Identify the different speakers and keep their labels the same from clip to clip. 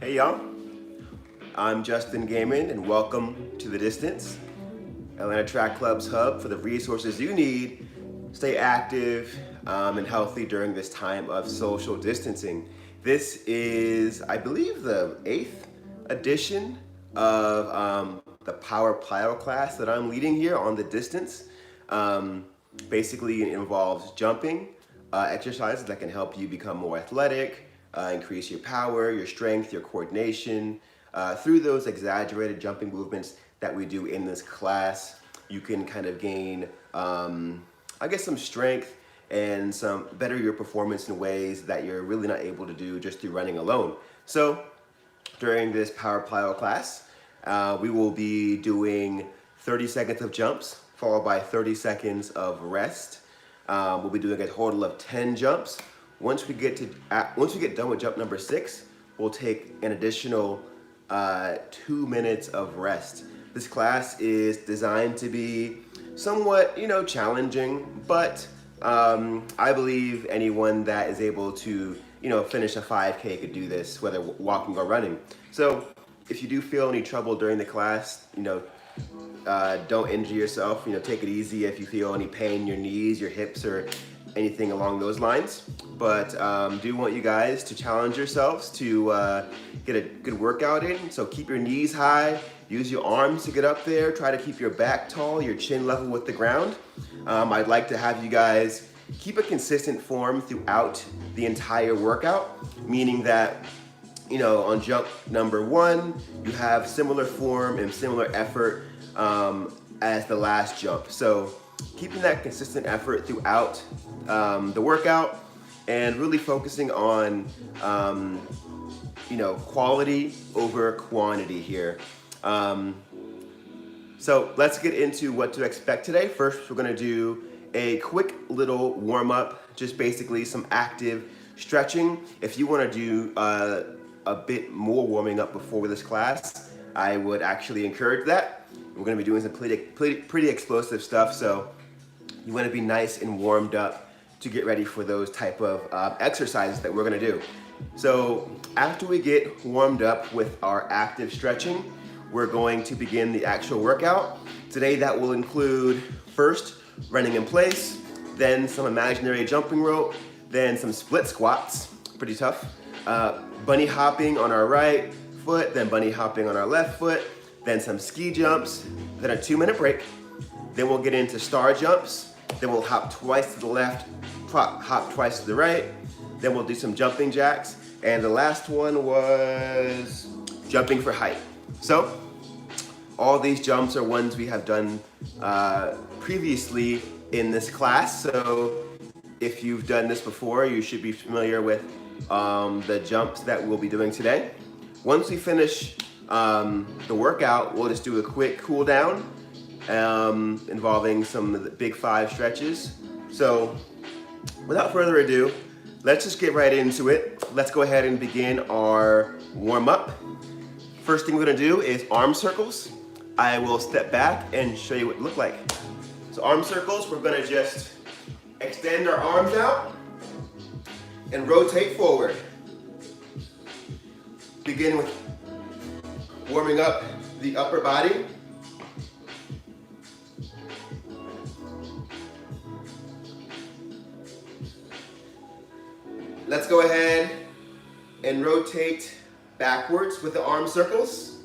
Speaker 1: Hey y'all, I'm Justin Gaymon and welcome to The Distance, Atlanta Track Club's hub for the resources you need to stay active and healthy during this time of social distancing. This is, I believe, the 8th edition of the Power Plyo class that I'm leading here on The Distance. Basically, it involves jumping exercises that can help you become more athletic, increase your power, your strength, your coordination. Through those exaggerated jumping movements that we do in this class, you can kind of gain, some strength and some better your performance in ways that you're really not able to do just through running alone. So during this Power Plyo class, we will be doing 30 seconds of jumps followed by 30 seconds of rest. We'll be doing a total of 10 jumps. Once we get done with jump number 6, we'll take an additional 2 minutes of rest. This class is designed to be somewhat, challenging, but I believe anyone that is able to, finish a 5K could do this, whether walking or running. So if you do feel any trouble during the class, don't injure yourself. Take it easy if you feel any pain in your knees, your hips, or anything along those lines. But do want you guys to challenge yourselves to get a good workout in. So keep your knees high, use your arms to get up there, try to keep your back tall, your chin level with the ground. I'd like to have you guys keep a consistent form throughout the entire workout, meaning that on jump number 1, you have similar form and similar effort as the last jump. So keeping that consistent effort throughout the workout and really focusing on quality over quantity here. So let's get into what to expect today. First, we're gonna do a quick little warm up, just basically some active stretching. If you wanna do a bit more warming up before this class, I would actually encourage that. We're gonna be doing some pretty explosive stuff, so you wanna be nice and warmed up to get ready for those type of exercises that we're gonna do. So after we get warmed up with our active stretching, we're going to begin the actual workout. Today that will include first running in place, then some imaginary jumping rope, then some split squats, pretty tough. Bunny hopping on our right foot, then bunny hopping on our left foot, then some ski jumps, then a 2-minute break. Then we'll get into star jumps. Then we'll hop twice to the left, hop twice to the right. Then we'll do some jumping jacks. And the last one was jumping for height. So all these jumps are ones we have done previously in this class. So if you've done this before, you should be familiar with the jumps that we'll be doing today. Once we finish the workout, we'll just do a quick cool down involving some of the big 5 stretches. So without further ado, let's just get right into it. Let's go ahead and begin our warm up. First thing we're gonna do is arm circles. I will step back and show you what it looks like. So arm circles, we're gonna just extend our arms out and rotate forward. Begin with warming up the upper body. Let's go ahead and rotate backwards with the arm circles.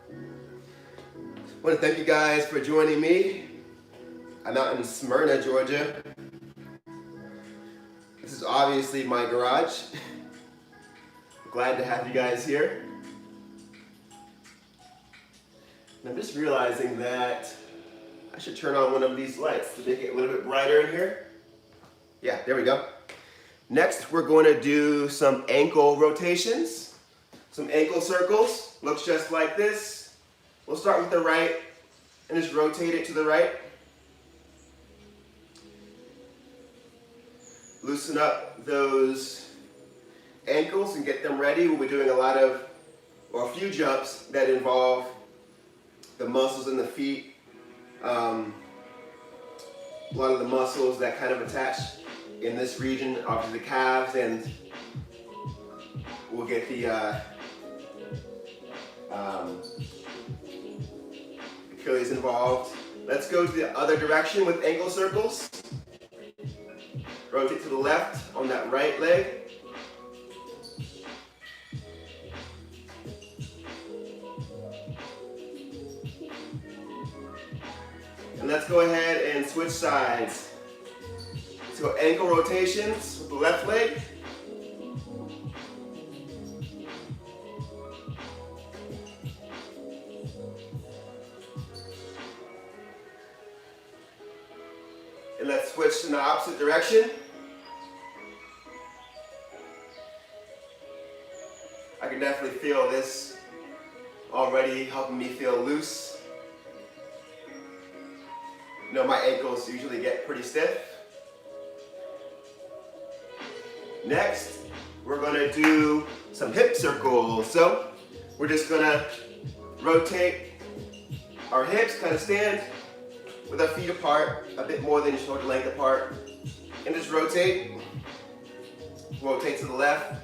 Speaker 1: I want to thank you guys for joining me. I'm out in Smyrna, Georgia. This is obviously my garage. Glad to have you guys here. And I'm just realizing that I should turn on one of these lights to make it a little bit brighter in here. Yeah, there we go. Next, we're going to do some ankle rotations, some ankle circles. Looks just like this. We'll start with the right and just rotate it to the right. Loosen up those ankles and get them ready. We'll be doing a few jumps that involve the muscles in the feet. A lot of the muscles that kind of attach in this region, obviously the calves and we'll get the Achilles involved. Let's go to the other direction with ankle circles. Rotate to the left on that right leg. And let's go ahead and switch sides. So ankle rotations with the left leg. And let's switch in the opposite direction. I can definitely feel this already helping me feel loose. You know, my ankles usually get pretty stiff. Next, we're gonna do some hip circles. So we're just gonna rotate our hips, kind of stand with our feet apart, a bit more than shoulder length apart, and just rotate. Rotate to the left.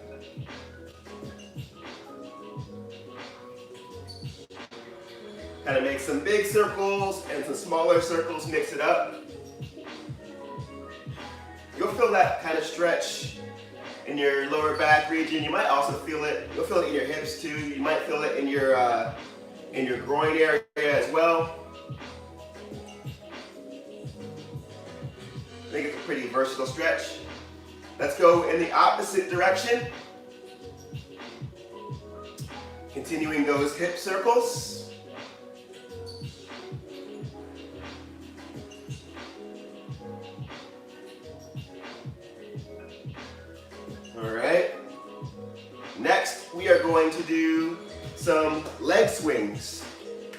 Speaker 1: Kind of make some big circles and some smaller circles, mix it up. You'll feel that kind of stretch in your lower back region. You might also feel it, you'll feel it in your hips too. You might feel it in your groin area as well. I think it's a pretty versatile stretch. Let's go in the opposite direction. Continuing those hip circles. All right. Next, we are going to do some leg swings.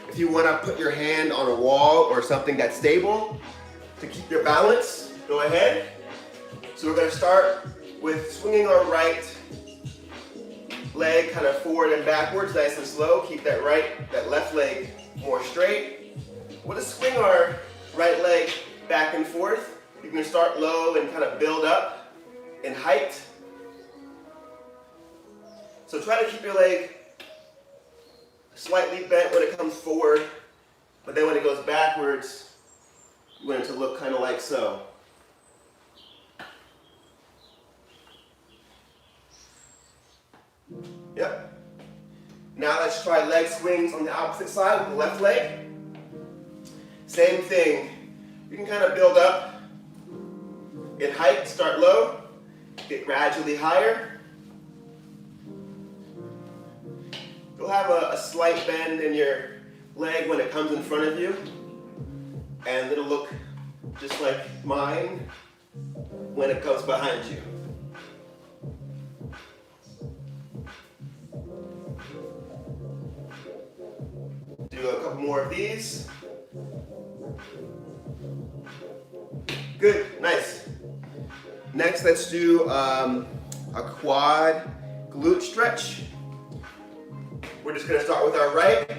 Speaker 1: If you want to put your hand on a wall or something that's stable to keep your balance, go ahead. So we're going to start with swinging our right leg kind of forward and backwards, nice and slow. Keep that left leg more straight. We'll just swing our right leg back and forth. You can start low and kind of build up in height. So try to keep your leg slightly bent when it comes forward, but then when it goes backwards, you want it to look kind of like so. Yep. Now let's try leg swings on the opposite side with the left leg. Same thing. You can kind of build up in height, start low, get gradually higher. You'll have a slight bend in your leg when it comes in front of you, and it'll look just like mine when it comes behind you. Do a couple more of these. Good, nice. Next, let's do a quad glute stretch. We're just going to start with our right,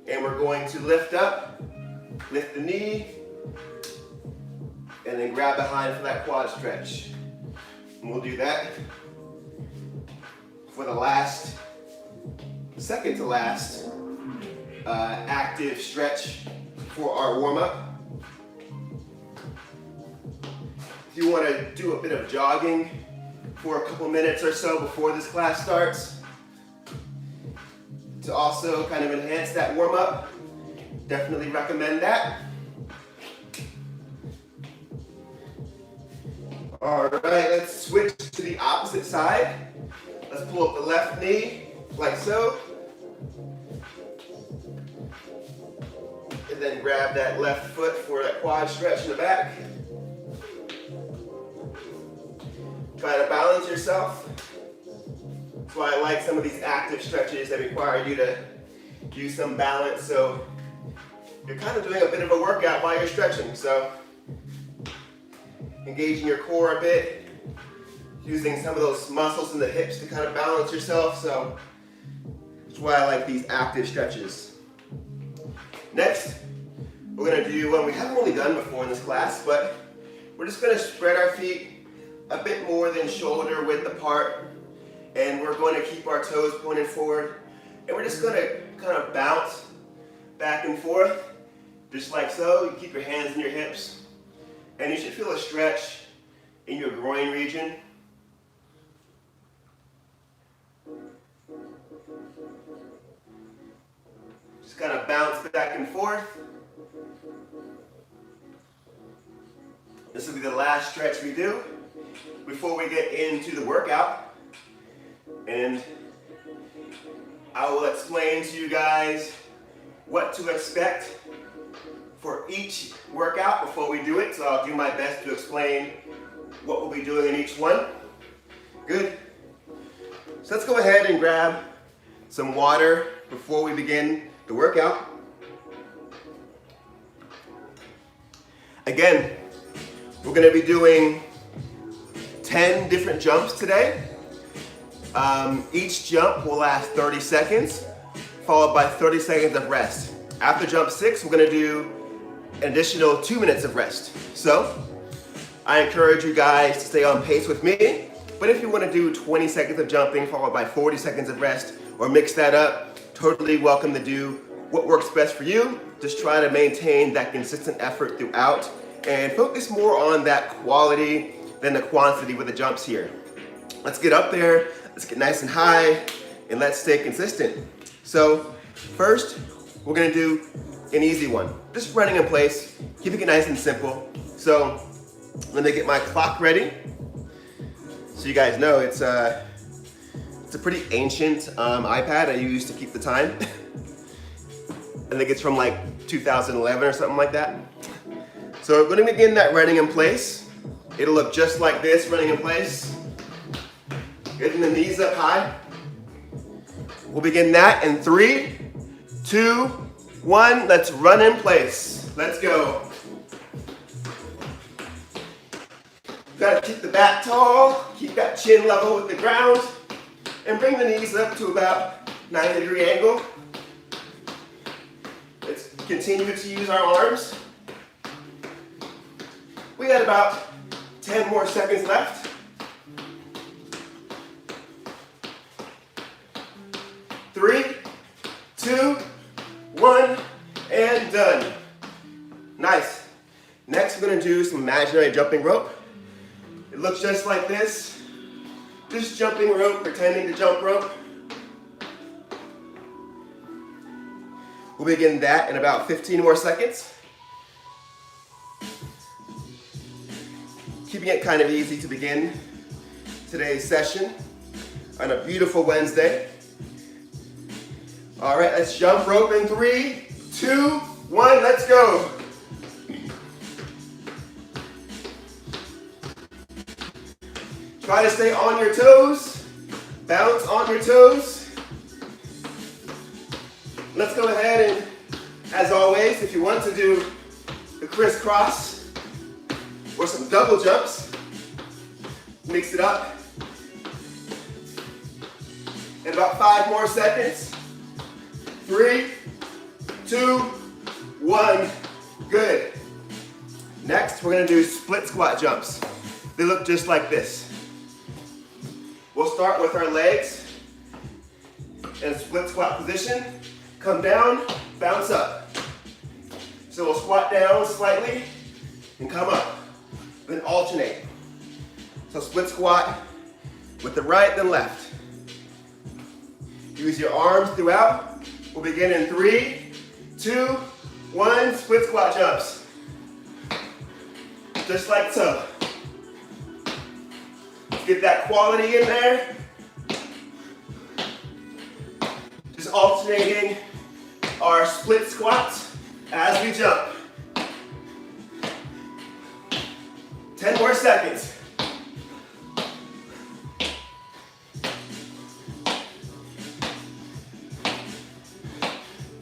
Speaker 1: and we're going to lift up, lift the knee, and then grab behind for that quad stretch. And we'll do that for the second to last active stretch for our warm-up. If you want to do a bit of jogging for a couple minutes or so before this class starts, to also kind of enhance that warm-up, definitely recommend that. All right, let's switch to the opposite side. Let's pull up the left knee, like so. And then grab that left foot for that quad stretch in the back. Try to balance yourself. That's why I like some of these active stretches that require you to use some balance. So you're kind of doing a bit of a workout while you're stretching. So engaging your core a bit, using some of those muscles in the hips to kind of balance yourself. So that's why I like these active stretches. Next, we're going to do one we haven't really done before in this class, but we're just going to spread our feet a bit more than shoulder width apart And we're going to keep our toes pointed forward. And we're just going to kind of bounce back and forth, just like so. You keep your hands in your hips. And you should feel a stretch in your groin region. Just kind of bounce back and forth. This will be the last stretch we do before we get into the workout. And I will explain to you guys what to expect for each workout before we do it. So I'll do my best to explain what we'll be doing in each one. Good. So let's go ahead and grab some water before we begin the workout. Again, we're going to be doing 10 different jumps today. Each jump will last 30 seconds, followed by 30 seconds of rest. After jump 6, we're going to do an additional 2 minutes of rest. So I encourage you guys to stay on pace with me, but if you want to do 20 seconds of jumping followed by 40 seconds of rest, or mix that up, totally welcome to do what works best for you. Just try to maintain that consistent effort throughout and focus more on that quality than the quantity with the jumps here. Let's get up there, let's get nice and high, and let's stay consistent. So first, we're gonna do an easy one. Just running in place, keeping it nice and simple. So let me get my clock ready. So you guys know it's a pretty ancient iPad I use to keep the time. I think it's from like 2011 or something like that. So we're gonna begin that running in place. It'll look just like this, running in place. Getting the knees up high. We'll begin that in 3, 2, 1. Let's run in place. Let's go. Gotta keep the back tall, keep that chin level with the ground, and bring the knees up to about 90-degree angle. Let's continue to use our arms. We got about 10 more seconds left. 3, 2, 1, and done. Nice. Next, we're gonna do some imaginary jumping rope. It looks just like this. Just jumping rope, pretending to jump rope. We'll begin that in about 15 more seconds. Keeping it kind of easy to begin today's session on a beautiful Wednesday. All right, let's jump rope in 3, 2, 1, let's go. Try to stay on your toes, bounce on your toes. Let's go ahead and, as always, if you want to do the crisscross or some double jumps, mix it up. In about 5 more seconds. 3, 2, 1, good. Next, we're gonna do split squat jumps. They look just like this. We'll start with our legs in split squat position. Come down, bounce up. So we'll squat down slightly and come up, then alternate. So split squat with the right, then left. Use your arms throughout. We'll begin in 3, 2, 1, split squat jumps. Just like so. Get that quality in there. Just alternating our split squats as we jump. 10 more seconds.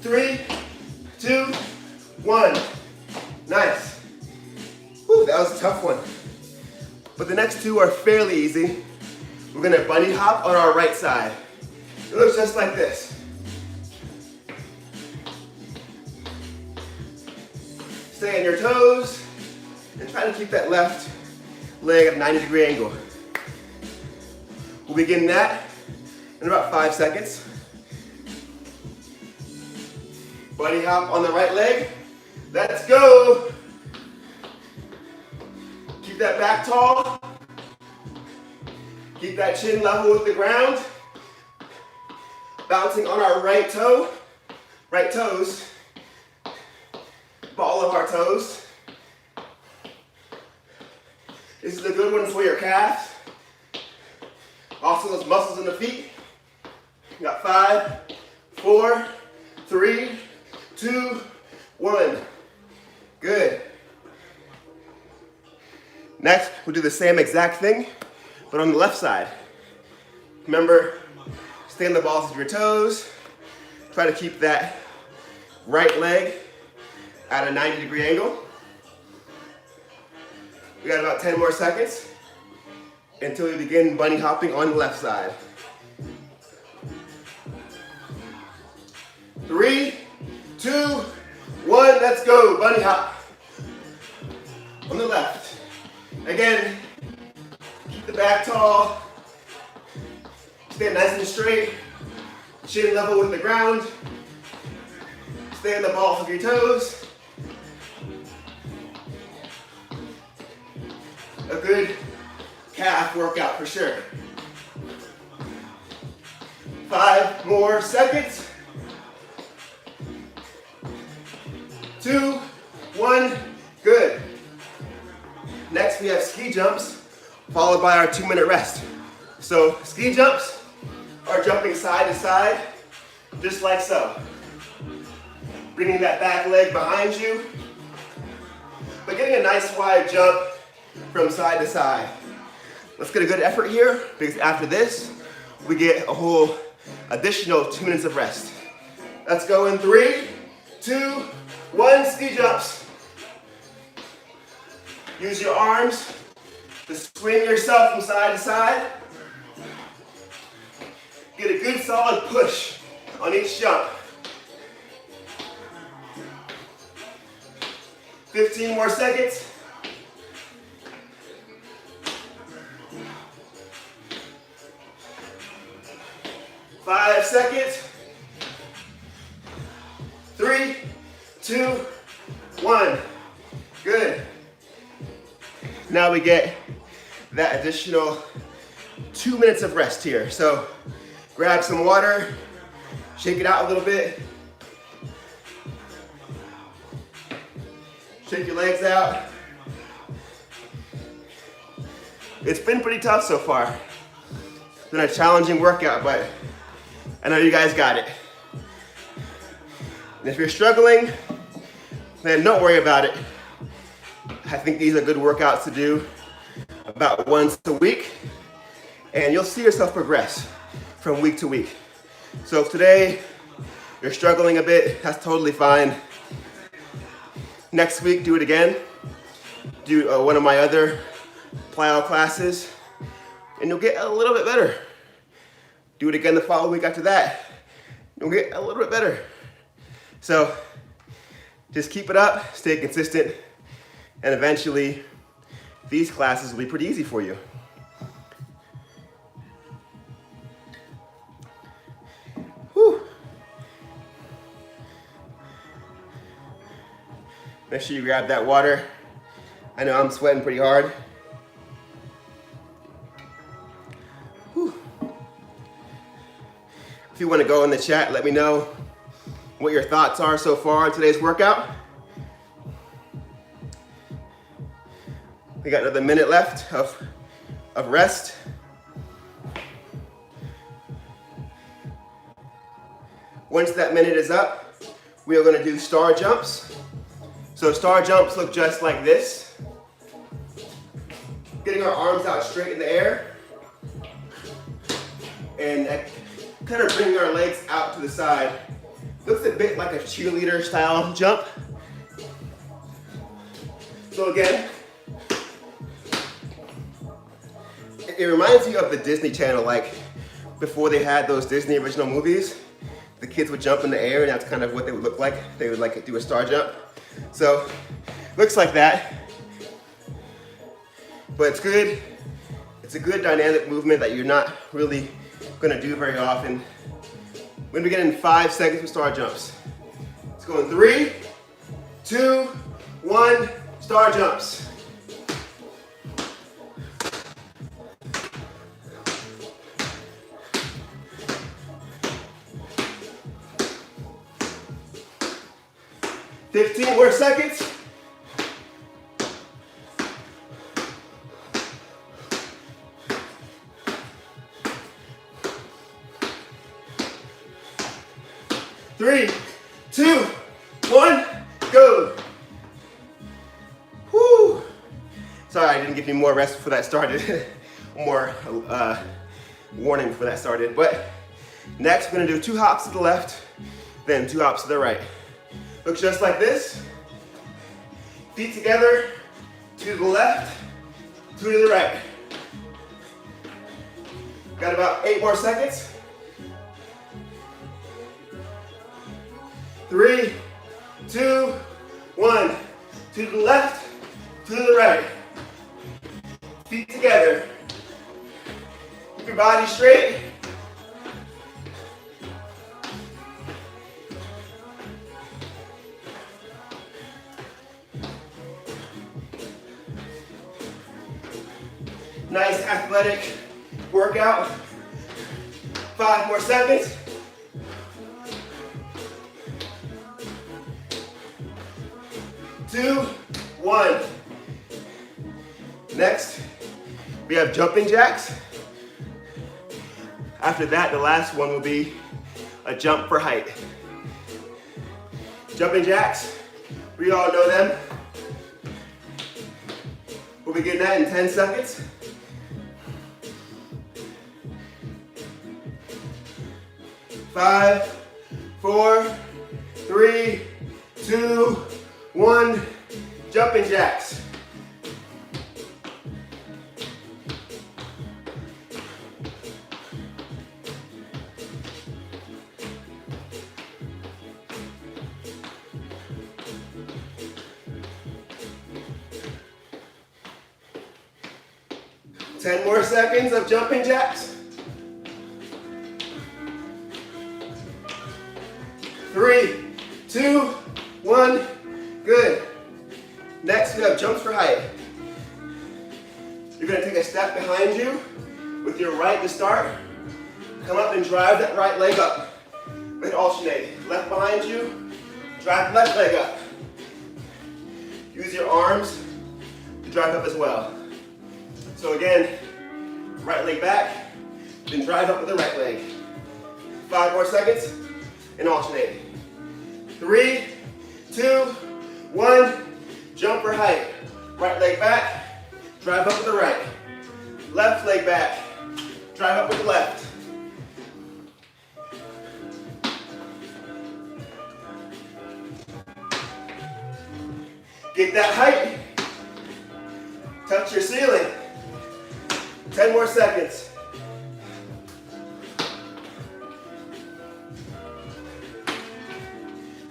Speaker 1: 3, 2, 1. Nice. Whew, that was a tough one. But the next 2 are fairly easy. We're gonna bunny hop on our right side. It looks just like this. Stay on your toes and try to keep that left leg at a 90-degree angle. We'll begin that in about 5 seconds. Bunny hop on the right leg. Let's go. Keep that back tall. Keep that chin level with the ground. Bouncing on our right toe, right toes. Ball of our toes. This is a good one for your calves. Also those muscles in the feet. You got 5, 4, 3, 2, 1. Good. Next, we'll do the same exact thing, but on the left side. Remember, stay on the balls of your toes. Try to keep that right leg at a 90-degree angle. We got about 10 more seconds until we begin bunny hopping on the left side. 3, 2, 1, let's go. Bunny hop on the left. Again, keep the back tall. Stay nice and straight. Chin level with the ground. Stay on the balls of your toes. A good calf workout for sure. 5 more seconds. 2, 1, good. Next we have ski jumps, followed by our 2-minute rest. So ski jumps are jumping side to side, just like so. Bringing that back leg behind you, but getting a nice wide jump from side to side. Let's get a good effort here, because after this, we get a whole additional 2 minutes of rest. Let's go in 3, 2, 1, ski jumps. Use your arms to swing yourself from side to side. Get a good solid push on each jump. 15 more seconds. Five seconds. 3, 2, 1. Good. Now we get that additional 2 minutes of rest here. So grab some water, shake it out a little bit. Shake your legs out. It's been pretty tough so far. It's been a challenging workout, but I know you guys got it. And if you're struggling, then don't worry about it. I think these are good workouts to do about once a week, and you'll see yourself progress from week to week. So if today you're struggling a bit, that's totally fine. Next week, do it again. Do one of my other plyo classes, and you'll get a little bit better. Do it again the following week after that. You'll get a little bit better. So just keep it up, stay consistent, and eventually these classes will be pretty easy for you. Whew. Make sure you grab that water. I know I'm sweating pretty hard. Whew. If you want to go in the chat, let me know what your thoughts are so far on today's workout. We got another minute left of rest. Once that minute is up, we are going to do star jumps. So star jumps look just like this. Getting our arms out straight in the air. And kind of bringing our legs out to the side. Looks a bit like a cheerleader style jump. So again, it reminds you of the Disney Channel, like before they had those Disney original movies, the kids would jump in the air and that's kind of what they would look like. They would like do a star jump. So, looks like that, but it's good. It's a good dynamic movement that you're not really gonna do very often. We're gonna begin in 5 seconds with star jumps. Let's go in 3, 2, 1, star jumps. Fifteen more seconds. Three, 2, 1, go. Woo. Sorry, I didn't give you more rest before that started. More warning before that started. But next, we're gonna do 2 hops to the left, then 2 hops to the right. Looks just like this. Feet together, 2 to the left, 2 to the right. Got about 8 more seconds. 3, 2, 1. 2 to the left, 2 to the right. Feet together. Keep your body straight. Nice athletic workout. 5 more seconds. 2, 1. Next, we have jumping jacks. After that, the last one will be a jump for height. Jumping jacks, we all know them. We'll be getting that in 10 seconds. 5, 4, 3, 2, 1, jumping jacks. Ten more seconds of jumping jacks. 3, 2, 1, good. Next, we have jumps for height. You're gonna take a step behind you with your right to start. Come up and drive that right leg up. Then alternate. Left behind you, drive the left leg up. Use your arms to drive up as well. So again, right leg back, then drive up with the right leg. 5 more seconds, and alternate. 3, 2, 1, jump for height. Right leg back, drive up with the right. Left leg back, drive up with the left. Get that height, touch your ceiling. 10 more seconds.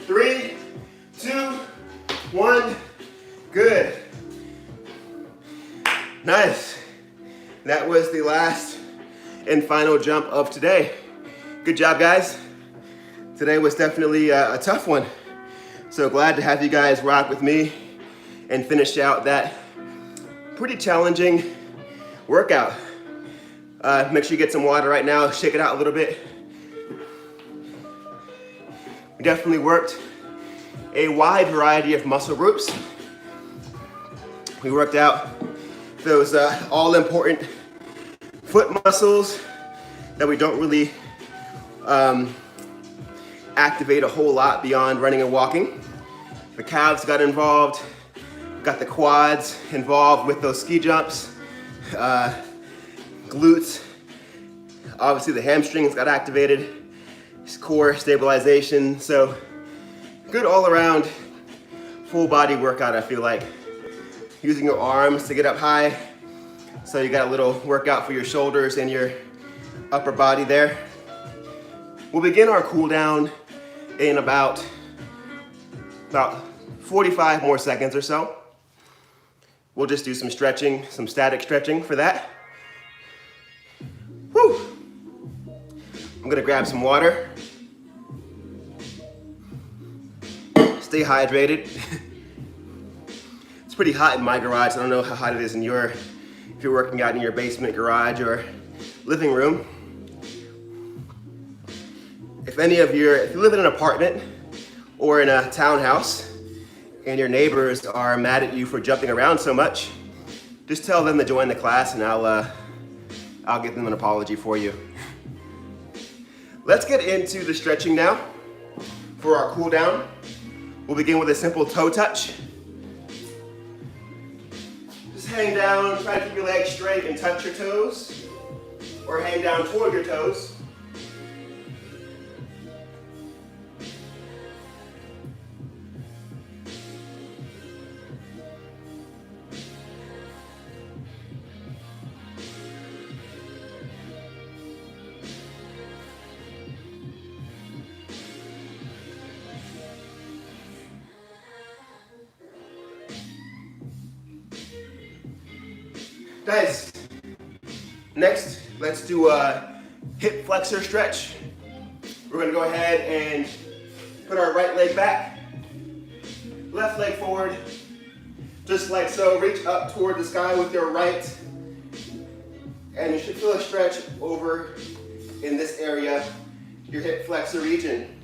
Speaker 1: 3, 2, 1, good. Nice. That was the last and final jump of today. Good job, guys. Today was definitely a tough one. So glad to have you guys rock with me and finish out that pretty challenging workout. Make sure you get some water right now, shake it out a little bit. We definitely worked a wide variety of muscle groups. We worked out those all important foot muscles that we don't really activate a whole lot beyond running and walking. The calves got involved, got the quads involved with those ski jumps, glutes, obviously the hamstrings got activated, core stabilization, so good all around full body workout I feel like. Using your arms to get up high, so you got a little workout for your shoulders and your upper body there. We'll begin our cool down in about 45 more seconds or so. We'll just do some stretching, some static stretching for that. Whew. I'm gonna grab some water. Stay hydrated. It's pretty hot in my garage. I don't know how hot it is in if you're working out in your basement, garage, or living room. If you live in an apartment or in a townhouse and your neighbors are mad at you for jumping around so much, just tell them to join the class and I'll give them an apology for you. Let's get into the stretching now. For our cool down, we'll begin with a simple toe touch. Just hang down, try to keep your legs straight and touch your toes, or hang down toward your toes. Nice. Next, let's do a hip flexor stretch. We're gonna go ahead and put our right leg back, left leg forward, just like so. Reach up toward the sky with your right, and you should feel a stretch over in this area, your hip flexor region.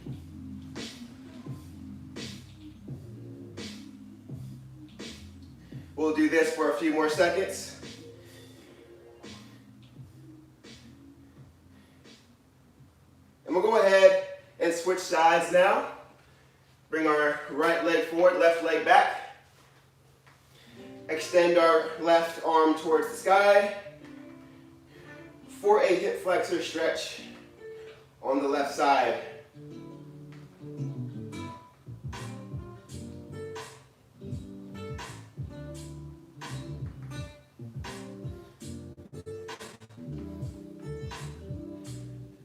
Speaker 1: We'll do this for a few more seconds. And we'll go ahead and switch sides now. Bring our right leg forward, left leg back. Extend our left arm towards the sky for a hip flexor stretch on the left side.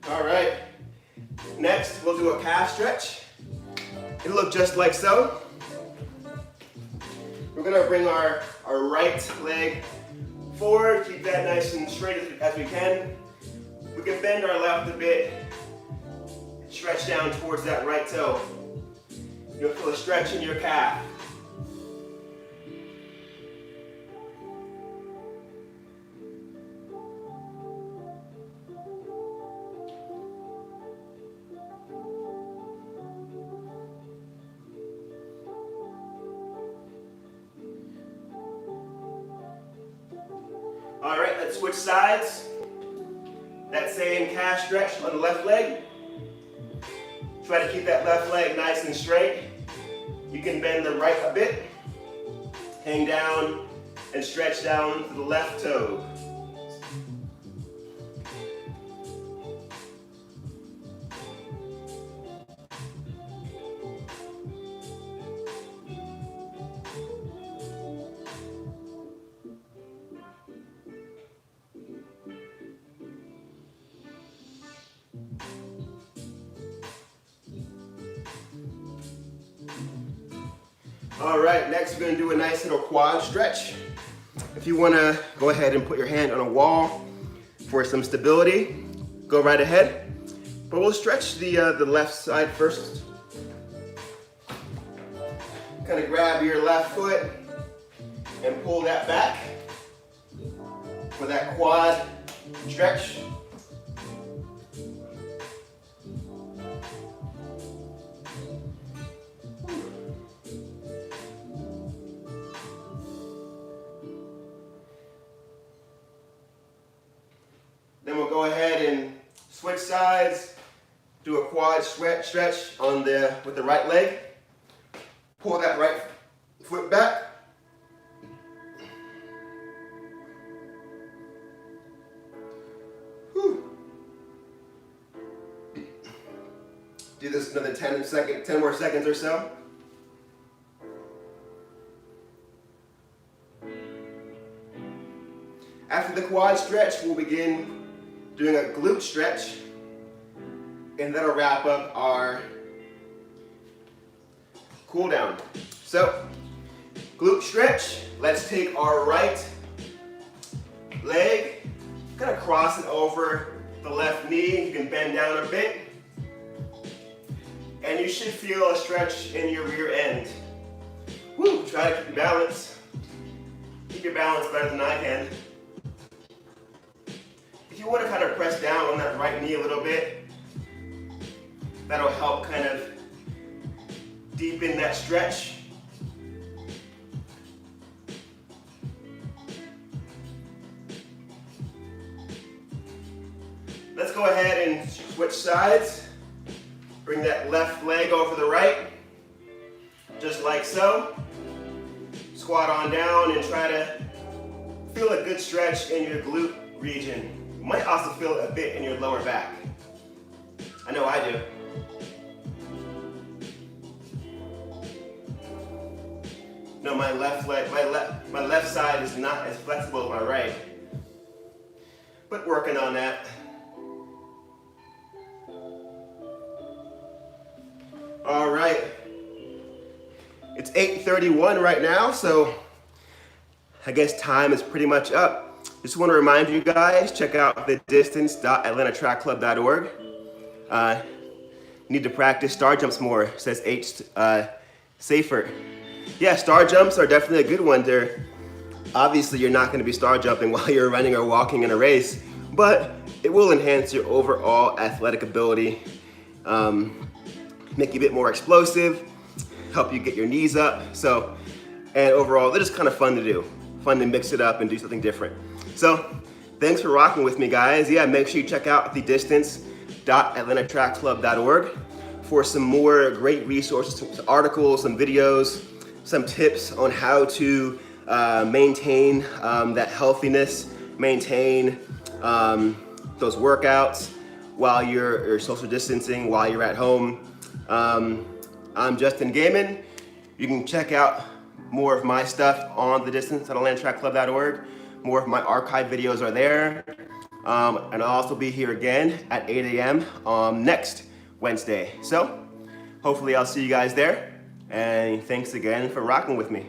Speaker 1: All right. Next, we'll do a calf stretch. It'll look just like so. We're gonna bring our right leg forward, keep that nice and straight as we can. We can bend our left a bit, stretch down towards that right toe. You'll feel a stretch in your calf. All right, let's switch sides. That same calf stretch on the left leg. Try to keep that left leg nice and straight. You can bend the right a bit, hang down, and stretch down to the left toe. All right, next we're gonna do a nice little quad stretch. If you wanna go ahead and put your hand on a wall for some stability, go right ahead. But we'll stretch the left side first. Kind of grab your left foot and pull that back for that quad stretch. Then we'll go ahead and switch sides, do a quad stretch with the right leg. Pull that right foot back. Whew. Do this another 10 more seconds or so. After the quad stretch, we'll begin doing a glute stretch, and that'll wrap up our cool down. So, glute stretch, let's take our right leg, kind of cross it over the left knee. You can bend down a bit. And you should feel a stretch in your rear end. Woo, try to keep your balance. Keep your balance better than I can. If you want to kind of press down on that right knee a little bit, that'll help kind of deepen that stretch. Let's go ahead and switch sides. Bring that left leg over the right, just like so. Squat on down and try to feel a good stretch in your glute region. You might also feel a bit in your lower back. I know I do. No, my left leg, my left side is not as flexible as my right, but working on that. All right, it's 8:31 right now, so I guess time is pretty much up. Just want to remind you guys, check out thedistance.atlantatrackclub.org. Need to practice star jumps more, says H. Safer. Yeah, star jumps are definitely a good one. Obviously, you're not going to be star jumping while you're running or walking in a race, but it will enhance your overall athletic ability. Make you a bit more explosive, help you get your knees up. And overall, they're just kind of fun to do. Fun to mix it up and do something different. So, thanks for rocking with me, guys. Yeah, make sure you check out thedistance.atlantatrackclub.org for some more great resources, some articles, some videos, some tips on how to maintain that healthiness, maintain those workouts while you're social distancing, while you're at home. I'm Justin Gaymon. You can check out more of my stuff on the distance at atlantatrackclub.org. More of my archive videos are there. And I'll also be here again at 8 a.m. Next Wednesday. So hopefully I'll see you guys there. And thanks again for rocking with me.